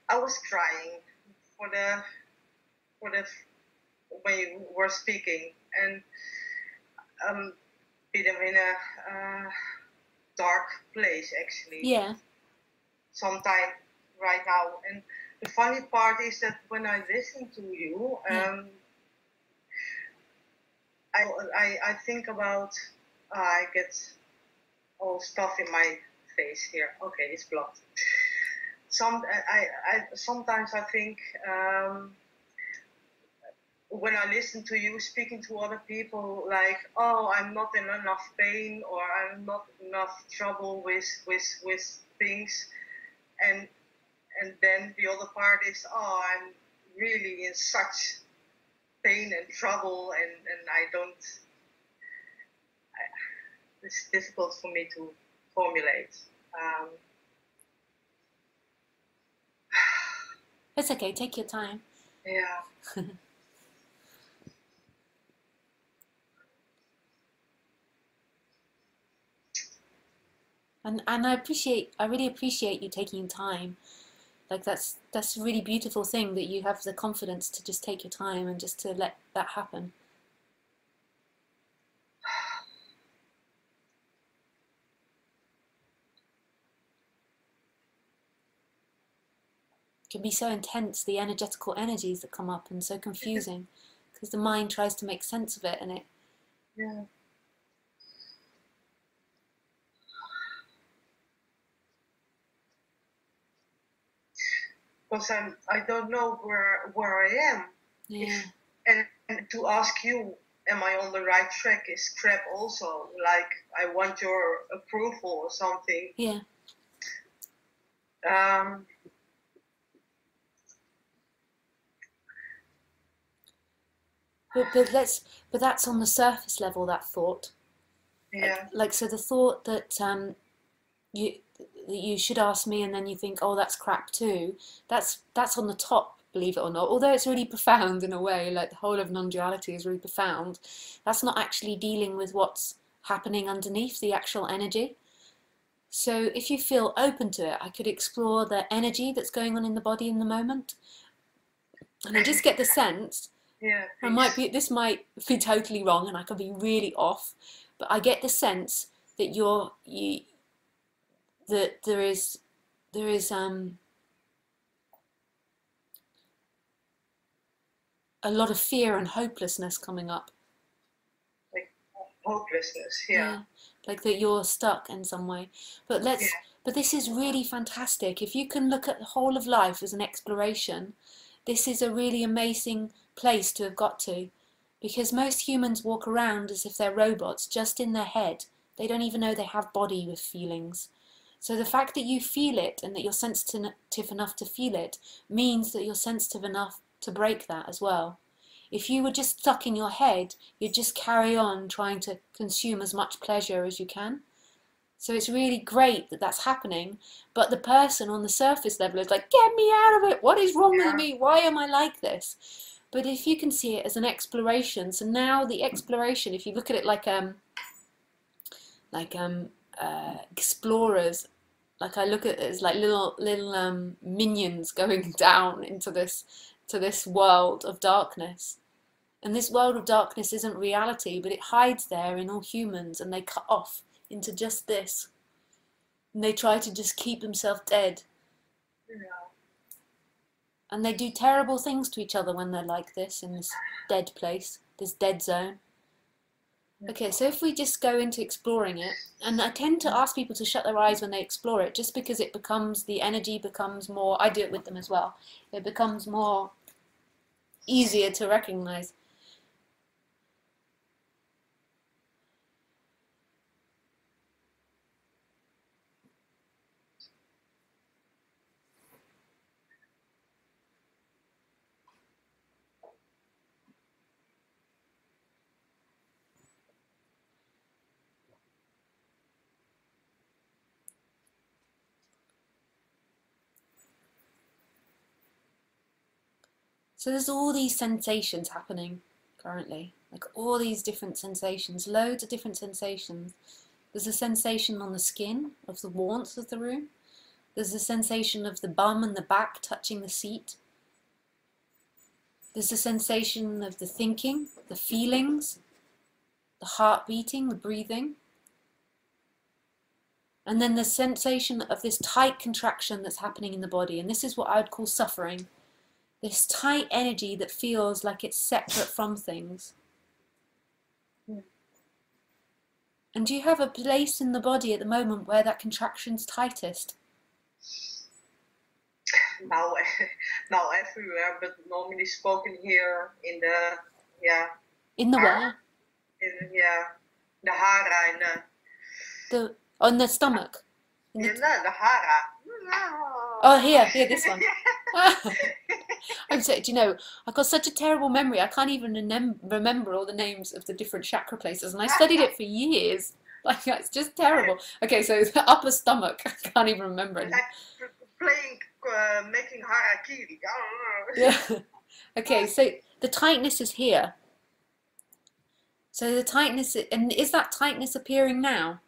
I was crying for the when you were speaking, and been in a dark place actually. Yeah. Sometime right now, and the funny part is that when I listen to you, I think about I get all stuff in my face here. Okay, it's blocked. Sometimes I think when I listen to you speaking to other people, like, oh, I'm not in enough pain, or I'm not enough trouble with things, and then the other part is, oh, I'm really in such pain and trouble, and I don't. It's difficult for me to formulate. It's okay, take your time. Yeah. And I really appreciate you taking time. Like that's a really beautiful thing that you have the confidence to just take your time and just to let that happen. It can be so intense, the energetical energies that come up, and so confusing because the mind tries to make sense of it, and it. Yeah. Because I don't know where I am. Yeah. And to ask you, am I on the right track is crap also. Like, I want your approval or something. Yeah. But that's on the surface level, that thought. Yeah. Like so the thought that you should ask me, and then you think, oh, that's crap too. That's on the top, believe it or not. Although it's really profound in a way, like the whole of non-duality is really profound. That's not actually dealing with what's happening underneath the actual energy. So if you feel open to it, I could explore the energy that's going on in the body in the moment, and I just get the sense. Yeah. This might be totally wrong, and I could be really off, but I get the sense that that there is a lot of fear and hopelessness coming up. Like hopelessness. Yeah. Yeah, like that you're stuck in some way. But Yeah. but this is really fantastic. If you can look at the whole of life as an exploration, this is a really amazing place to have got to. Because most humans walk around as if they're robots, just in their head. They don't even know they have body with feelings. So the fact that you feel it and that you're sensitive enough to feel it means that you're sensitive enough to break that as well. If you were just stuck in your head, you'd just carry on trying to consume as much pleasure as you can. So it's really great that that's happening, but the person on the surface level is like, get me out of it, what is wrong with me, why am I like this? But if you can see it as an exploration, so now the exploration, if you look at it like explorers, like I look at it as like little minions going down into this world of darkness. And this world of darkness isn't reality, but it hides there in all humans, and they cut off into just this. And they try to just keep themselves dead. Yeah. And they do terrible things to each other when they're like this, in this dead place, this dead zone. Okay, so if we just go into exploring it, and I tend to ask people to shut their eyes when they explore it, just because the energy becomes more, I do it with them as well, it becomes more easier to recognize. So there's all these sensations happening currently, like all these different sensations, loads of different sensations. There's a sensation on the skin of the warmth of the room. There's the sensation of the bum and the back touching the seat. There's the sensation of the thinking, the feelings, the heart beating, the breathing. And then the sensation of this tight contraction that's happening in the body. And this is what I would call suffering. This tight energy that feels like it's separate from things. And do you have a place in the body at the moment where that contraction's tightest? Now, now everywhere, but normally spoken here in the, In the where? The hara, on the stomach? the hara. Oh, here, this one. I'm sorry, do you know, I've got such a terrible memory, I can't even remember all the names of the different chakra places, and I studied it for years. Like, it's just terrible. Okay, so the upper stomach, I can't even remember it. Like playing, making harakiri. Yeah. Okay, so the tightness is here. So the tightness, and is that tightness appearing now?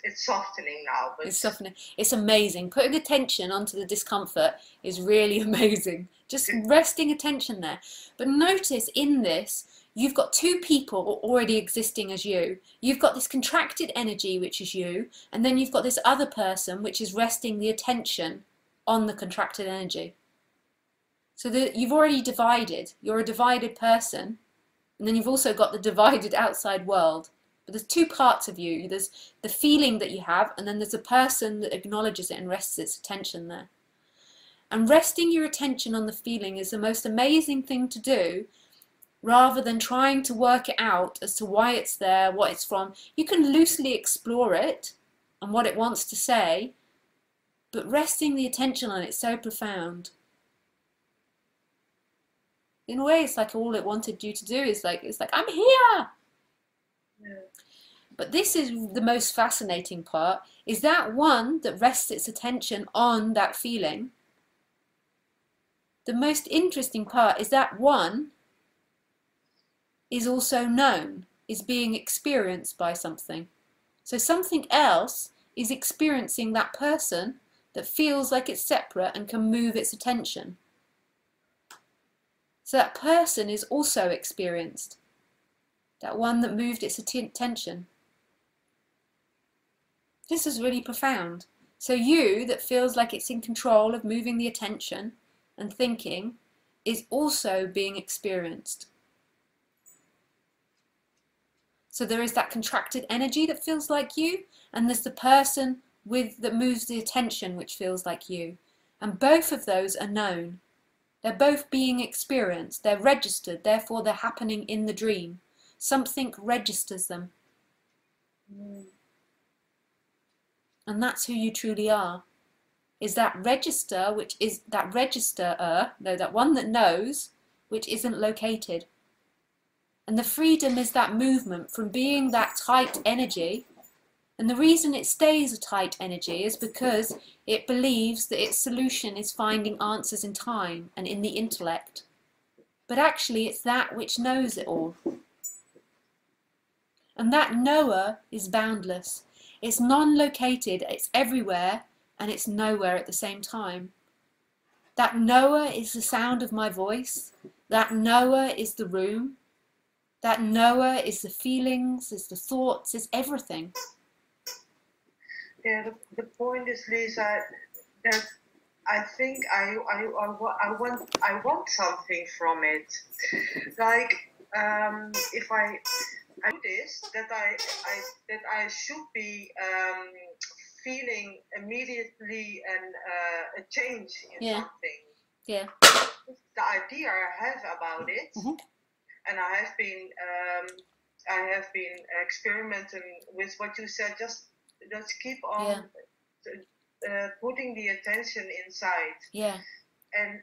It's softening now. But it's softening. It's amazing. Putting attention onto the discomfort is really amazing. Just resting attention there. But notice in this, you've got two people already existing as you. You've got this contracted energy, which is you, and then you've got this other person, which is resting the attention on the contracted energy. So that you've already divided. You're a divided person, and then you've also got the divided outside world. But there's two parts of you. There's the feeling that you have, and then there's a person that acknowledges it and rests its attention there. And resting your attention on the feeling is the most amazing thing to do, rather than trying to work it out as to why it's there, what it's from. You can loosely explore it and what it wants to say, but resting the attention on it is so profound. In a way, it's like all it wanted you to do is like, it's like, I'm here! Yeah. But this is the most fascinating part, is that one that rests its attention on that feeling. The most interesting part is that one is also known, is being experienced by something. So something else is experiencing that person that feels like it's separate and can move its attention. So that person is also experienced. That one that moved its attention. This is really profound. So you that feels like it's in control of moving the attention and thinking is also being experienced. So there is that contracted energy that feels like you, and there's the person that moves the attention which feels like you. And both of those are known. They're both being experienced. They're registered, therefore they're happening in the dream. Something registers them. And that's who you truly are. Is that register, which is that registerer, no, that one that knows, which isn't located. And the freedom is that movement from being that tight energy. And the reason it stays a tight energy is because it believes that its solution is finding answers in time and in the intellect. But actually it's that which knows it all. And that knower is boundless. It's non-located, it's everywhere, and it's nowhere at the same time. That knower is the sound of my voice. That knower is the room. That knower is the feelings, is the thoughts, is everything. Yeah, the point is, Lisa, that I think I want something from it. Like, if I do this, that I should be feeling immediately a change in something. Yeah. The idea I have about it, and I have been experimenting with what you said. Just keep on putting the attention inside. Yeah. And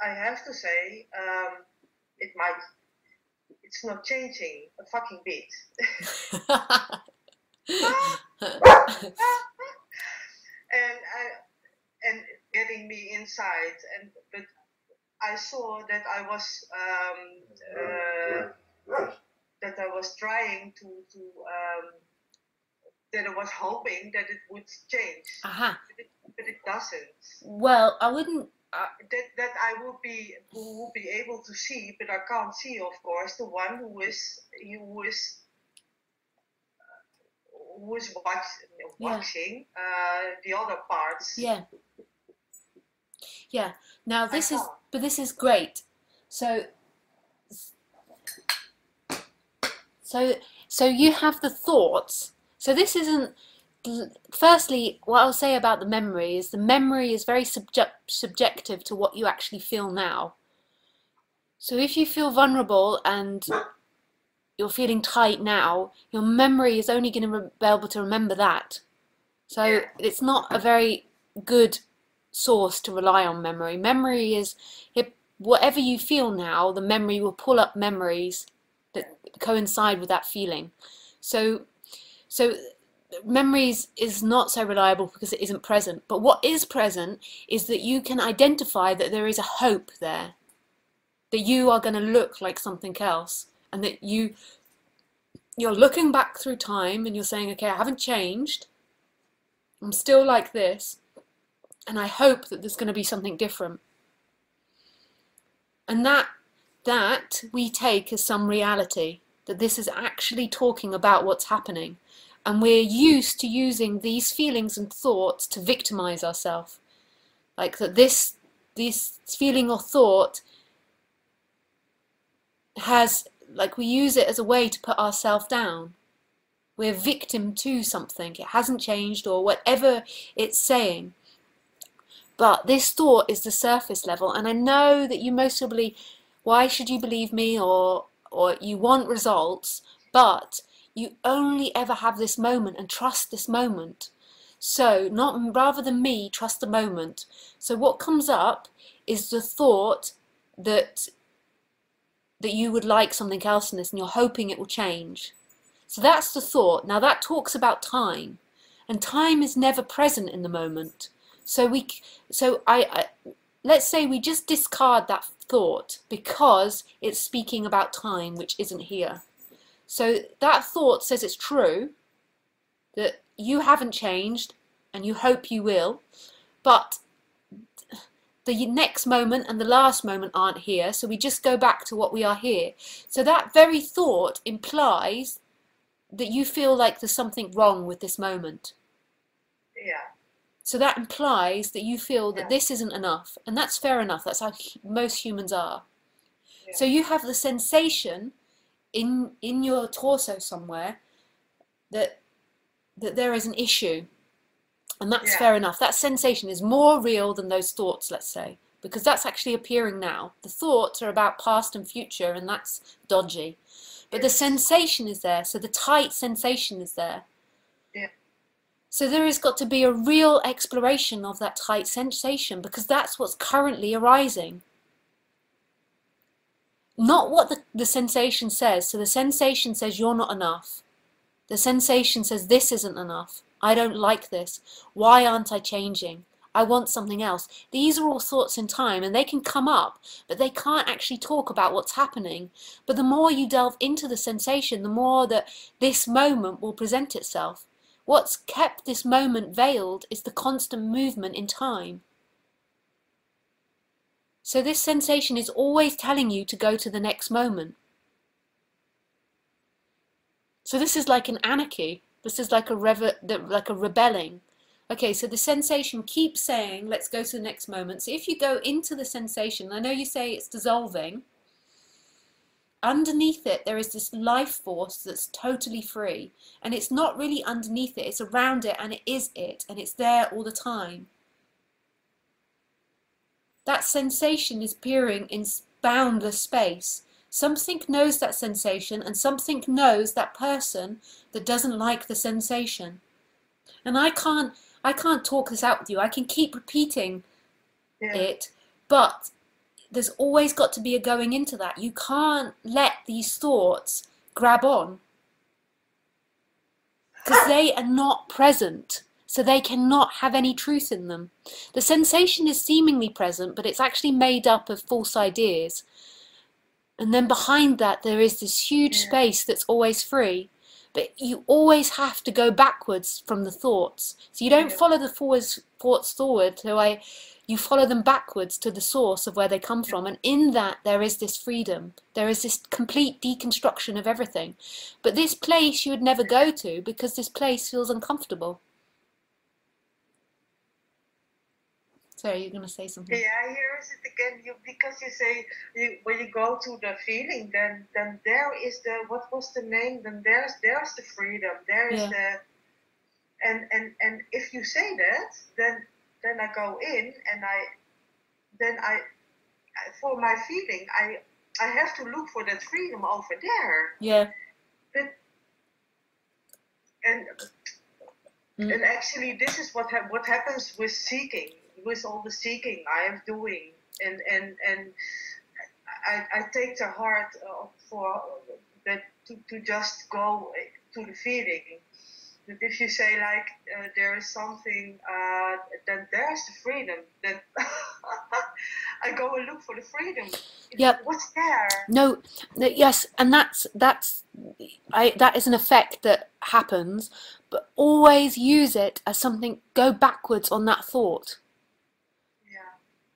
I have to say, it's not changing a fucking bit. and getting me inside, but I saw that I was that I was trying to that I was hoping that it would change. But it doesn't. Well, I wouldn't. That I will be able to see, but I can't see, of course, the one who is watching the other parts. Yeah. Now this is great. So you have the thoughts. So this isn't. Firstly, what I'll say about the memory is very subjective to what you actually feel now. So if you feel vulnerable and you're feeling tight now, your memory is only going to be able to remember that. So it's not a very good source to rely on memory. Memory is, whatever you feel now, the memory will pull up memories that coincide with that feeling. So memories is not so reliable because it isn't present. But what is present is that you can identify that there is a hope there, that you are going to look like something else, and that you're looking back through time and you're saying, okay, I haven't changed, I'm still like this, and I hope that there's going to be something different. And that we take as some reality, that this is actually talking about what's happening. And we're used to using these feelings and thoughts to victimize ourselves. Like that this feeling or thought has, like, we use it as a way to put ourselves down. We're victim to something. It hasn't changed, or whatever it's saying. But this thought is the surface level. And I know that you most probably, why should you believe me, or you want results, but you only ever have this moment, and trust this moment. So rather than me, trust the moment. So what comes up is the thought that you would like something else in this, and you're hoping it will change. So that's the thought. Now that talks about time, and time is never present in the moment. So let's say we just discard that thought because it's speaking about time, which isn't here. So that thought says it's true, that you haven't changed and you hope you will, but the next moment and the last moment aren't here, so we just go back to what we are here. So that very thought implies that you feel like there's something wrong with this moment. So that implies that you feel that this isn't enough, and that's fair enough. That's how most humans are. So you have the sensation in your torso somewhere that there is an issue, and that's fair enough. That sensation is more real than those thoughts, let's say, because that's actually appearing now. The thoughts are about past and future, and that's dodgy. But the sensation is there, so the tight sensation is there. So there has got to be a real exploration of that tight sensation, because that's what's currently arising. Not what the sensation says. So the sensation says you're not enough. The sensation says this isn't enough. I don't like this. Why aren't I changing? I want something else. These are all thoughts in time, and they can come up, but they can't actually talk about what's happening. But the more you delve into the sensation, the more that this moment will present itself. What's kept this moment veiled is the constant movement in time. So this sensation is always telling you to go to the next moment. So this is like an anarchy. This is like a rebelling. Okay, so the sensation keeps saying, let's go to the next moment. So if you go into the sensation, I know you say it's dissolving, underneath it there is this life force that's totally free. And it's not really underneath it, it's around it, and it is it, and it's there all the time. That sensation is appearing in boundless space. Something knows that sensation, and something knows that person that doesn't like the sensation. And I can't talk this out with you. I can keep repeating it, but there's always got to be a going into that. You can't let these thoughts grab on, because they are not present. So they cannot have any truth in them. The sensation is seemingly present, but it's actually made up of false ideas. And then behind that there is this huge space that's always free. But you always have to go backwards from the thoughts. So you don't follow the thoughts forward. You follow them backwards to the source of where they come from. And in that there is this freedom. There is this complete deconstruction of everything. But this place you would never go to because this place feels uncomfortable. Sorry, you're going to say something. Yeah, here is it again. Because you say when you go to the feeling, then there is the, what was the name? Then there's the freedom. There is the, and if you say that, then I go in and I for my feeling I have to look for that freedom over there. Yeah. But and actually this is what happens with seeking. With all the seeking I am doing, and I take the heart for that to just go to the feeling. But if you say like there is something, then there's the freedom. Then I go and look for the freedom. Yep. What's there? No, yes, and that is an effect that happens. But always use it as something. Go backwards on that thought.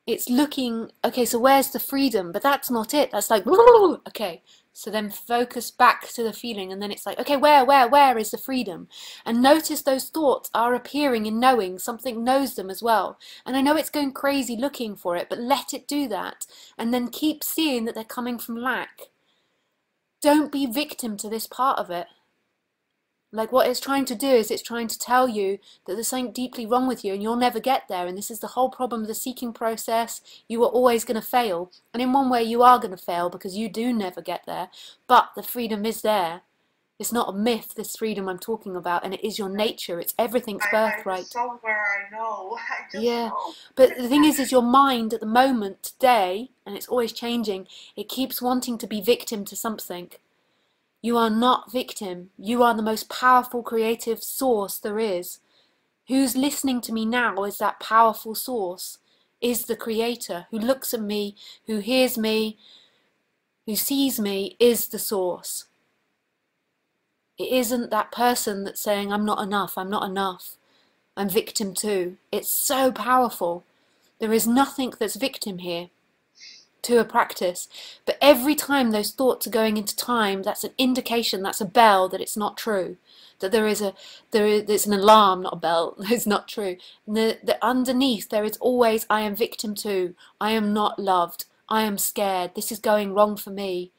It's looking, okay, so where's the freedom? But that's not it. That's like, okay, so then focus back to the feeling, and then it's like, okay, where is the freedom? And notice those thoughts are appearing in knowing. Something knows them as well. And I know it's going crazy looking for it, but let it do that. And then keep seeing that they're coming from lack. Don't be victim to this part of it. Like what it's trying to do is it's trying to tell you that there's something deeply wrong with you and you'll never get there. And this is the whole problem of the seeking process. You are always going to fail. And in one way you are going to fail because you do never get there. But the freedom is there. It's not a myth, this freedom I'm talking about. And it is your nature. It's everything's birthright. Somewhere I know. I just know. But the thing is your mind at the moment, today, and it's always changing, it keeps wanting to be victim to something. You are not victim. You are the most powerful creative source there is. Who's listening to me now is that powerful source, is the creator who looks at me, who hears me, who sees me, is the source. It isn't that person that's saying, I'm not enough, I'm victim too. It's so powerful. There is nothing that's victim here to a practice, but every time those thoughts are going into time, that's an indication, that's a bell that it's not true, that it's an alarm, not a bell. It's not true. And the underneath there is always, I am victim too, I am not loved, I am scared, this is going wrong for me.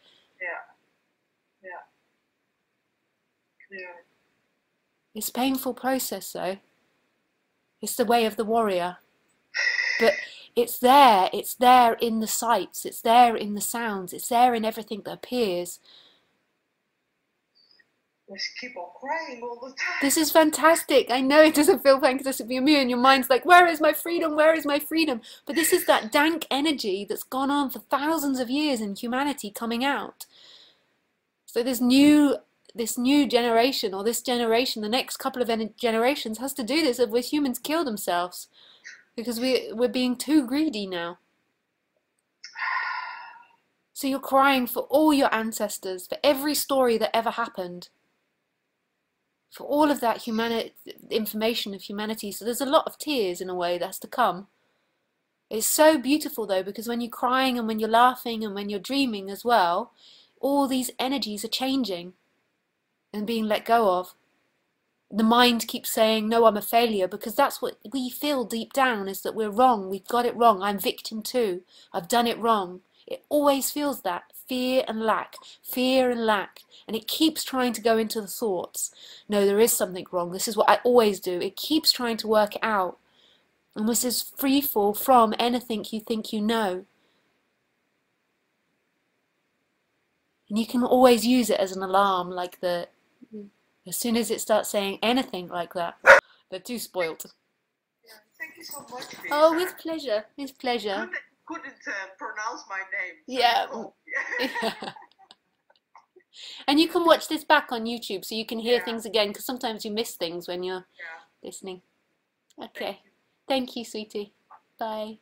It's a painful process though. It's the way of the warrior, but it's there in the sights, it's there in the sounds, it's there in everything that appears. Just keep on crying all the time. This is fantastic. I know it doesn't feel fantastic for you, and your mind's like, where is my freedom? Where is my freedom? But this is that dank energy that's gone on for thousands of years in humanity coming out. So this new generation, or this generation, the next couple of generations has to do this, otherwise humans kill themselves. Because we're being too greedy now. So you're crying for all your ancestors, for every story that ever happened, for all of that information of humanity. So there's a lot of tears in a way that's to come. It's so beautiful though, because when you're crying and when you're laughing and when you're dreaming as well, all these energies are changing and being let go of. The mind keeps saying, no, I'm a failure, because that's what we feel deep down, is that we're wrong, we've got it wrong, I'm victim too, I've done it wrong. It always feels that, fear and lack, and it keeps trying to go into the thoughts. No, there is something wrong, this is what I always do. It keeps trying to work it out. And this is free fall from anything you think you know. And you can always use it as an alarm, like as soon as it starts saying anything like that, they're too spoiled. Yeah, thank you so much, Lisa. Oh, with pleasure, with pleasure. Couldn't pronounce my name. So yeah. And you can watch this back on YouTube, so you can hear things again, because sometimes you miss things when you're listening. Okay. Thank you, sweetie. Bye.